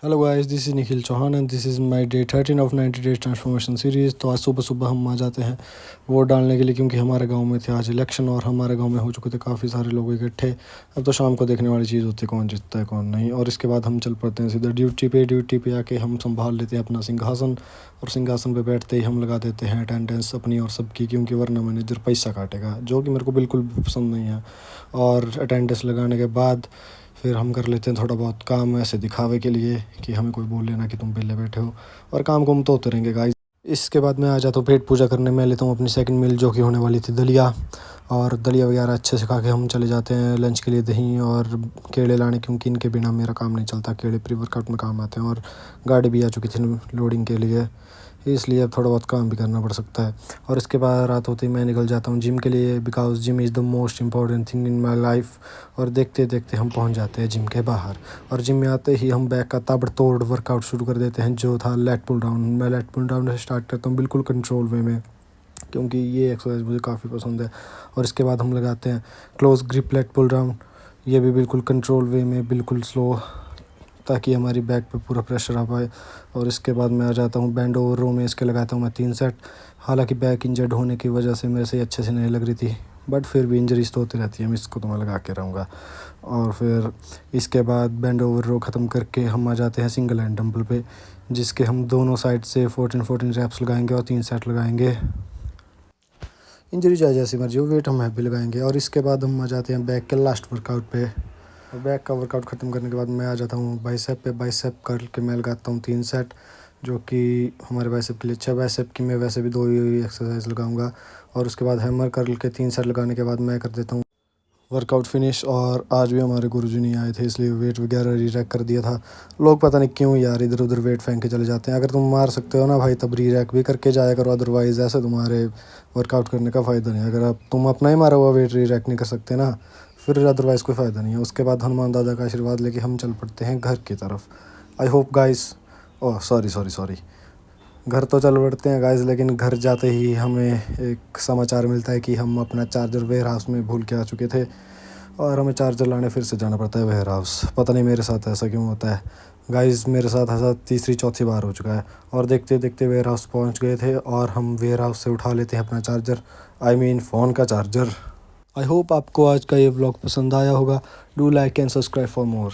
Hello guys, this is Nikhil Chauhan and this is my day 13 of 90 days transformation series. तो आज सुबह सुबह हम आ जाते हैं वोट डालने के लिए, क्योंकि हमारे गांव में थे आज इलेक्शन और हमारे गांव में हो चुके थे काफ़ी सारे लोग इकट्ठे। अब तो शाम को देखने वाली चीज़ होती है कौन जीतता है कौन नहीं। और इसके बाद हम चल पड़ते हैं सीधा ड्यूटी पे आके हम संभाल लेते हैं अपना सिंहासन, और सिंहासन पे बैठते ही हम लगा देते हैं अटेंडेंस अपनी और सबकी, क्योंकि वरना मैनेजर पैसा काटेगा, जो कि मेरे को बिल्कुल भी पसंद नहीं है। और अटेंडेंस लगाने के बाद फिर हम कर लेते हैं थोड़ा बहुत काम ऐसे दिखावे के लिए कि हमें कोई बोल लेना कि तुम पहले बैठे हो, और काम को हम तो होते रहेंगे गाइस। इसके बाद मैं आ जाता हूँ पेट पूजा करने। मैं लेता हूँ अपनी सेकंड मील, जो कि होने वाली थी दलिया, और दलिया वगैरह अच्छे से खा के हम चले जाते हैं लंच के लिए दही और केले लाने, क्योंकि इनके बिना मेरा काम नहीं चलता। केले प्री वर्कआउट में काम आते हैं, और गाड़ी भी आ चुकी थी लोडिंग के लिए, इसलिए अब थोड़ा बहुत काम भी करना पड़ सकता है। और इसके बाद रात होते ही मैं निकल जाता हूँ जिम के लिए, because gym is the most important thing in my life. और देखते देखते हम पहुँच जाते हैं जिम के बाहर, और जिम में आते ही हम बैक का ताबड़तोड़ वर्कआउट शुरू कर देते हैं, जो था लेट पुल डाउन। मैं लेट पुल डाउन से स्टार्ट करता हूँ बिल्कुल कंट्रोल वे में, क्योंकि ये एक्सरसाइज मुझे काफ़ी पसंद है। और इसके बाद हम लगाते हैं close grip lat pull down, ये भी बिल्कुल कंट्रोल वे में, बिल्कुल स्लो, ताकि हमारी बैक पे पूरा प्रेशर आ पाए। और इसके बाद मैं आ जाता हूँ बैंड ओवर रो में, इसके लगाता हूँ मैं 3 सेट। हालांकि बैक इंजर्ड होने की वजह से मेरे से अच्छे से नहीं लग रही थी, बट फिर भी इंजरीज तो होती रहती है, मैं इसको तो मैं लगा के रहूँगा। और फिर इसके बाद बैंड ओवर रो ख़त्म करके हम आ जाते हैं सिंगल हैंड डंबल पे, जिसके हम दोनों साइड से 14 रैप्स लगाएंगे और 3 सेट लगाएंगे। इंजरी चाहे जैसी मर्जी हो, वेट हम हैवी लगाएंगे। और इसके बाद हम आ जाते हैं बैक के लास्ट वर्कआउट पे, और बैक का वर्कआउट ख़त्म करने के बाद मैं आ जाता हूँ बाइसेप पे। बाइसेप कर के मैं लगाता हूँ 3 सेट, जो कि हमारे बाइसेप के लिए अच्छा है। बाइसेप की मैं वैसे भी 2 ही एक्सरसाइज लगाऊंगा। और उसके बाद हैमर कर्ल के 3 सेट लगाने के बाद मैं कर देता हूँ वर्कआउट फिनिश। और आज भी हमारे गुरुजी नहीं आए थे, इसलिए वेट वगैरह री-रैक कर दिया था। लोग पता नहीं क्यों यार इधर उधर वेट फेंक के चले जाते हैं। अगर तुम मार सकते हो ना भाई, तब री-रैक भी करके जाया करो, अदरवाइज़ ऐसे तुम्हारे वर्कआउट करने का फ़ायदा नहीं। अगर आप तुम अपना ही मारा हुआ वेट री-रैक नहीं कर सकते ना, फिर अदरवाइज़ कोई फ़ायदा नहीं है। उसके बाद हनुमान दादा का आशीर्वाद लेके हम चल पड़ते हैं घर की तरफ। I hope guys, oh sorry, घर तो चल पड़ते हैं गाइस, लेकिन घर जाते ही हमें एक समाचार मिलता है कि हम अपना चार्जर वेयर हाउस में भूल के आ चुके थे, और हमें चार्जर लाने फिर से जाना पड़ता है वेयर हाउस। पता नहीं मेरे साथ ऐसा क्यों होता है गाइस, मेरे साथ ऐसा तीसरी चौथी बार हो चुका है। और देखते देखते वेयर हाउस पहुँच गए थे, और हम वेयर हाउस से उठा लेते हैं अपना चार्जर, आई मीन फ़ोन का चार्जर। आई होप आपको आज का ये व्लॉग पसंद आया होगा। Do like and subscribe for more.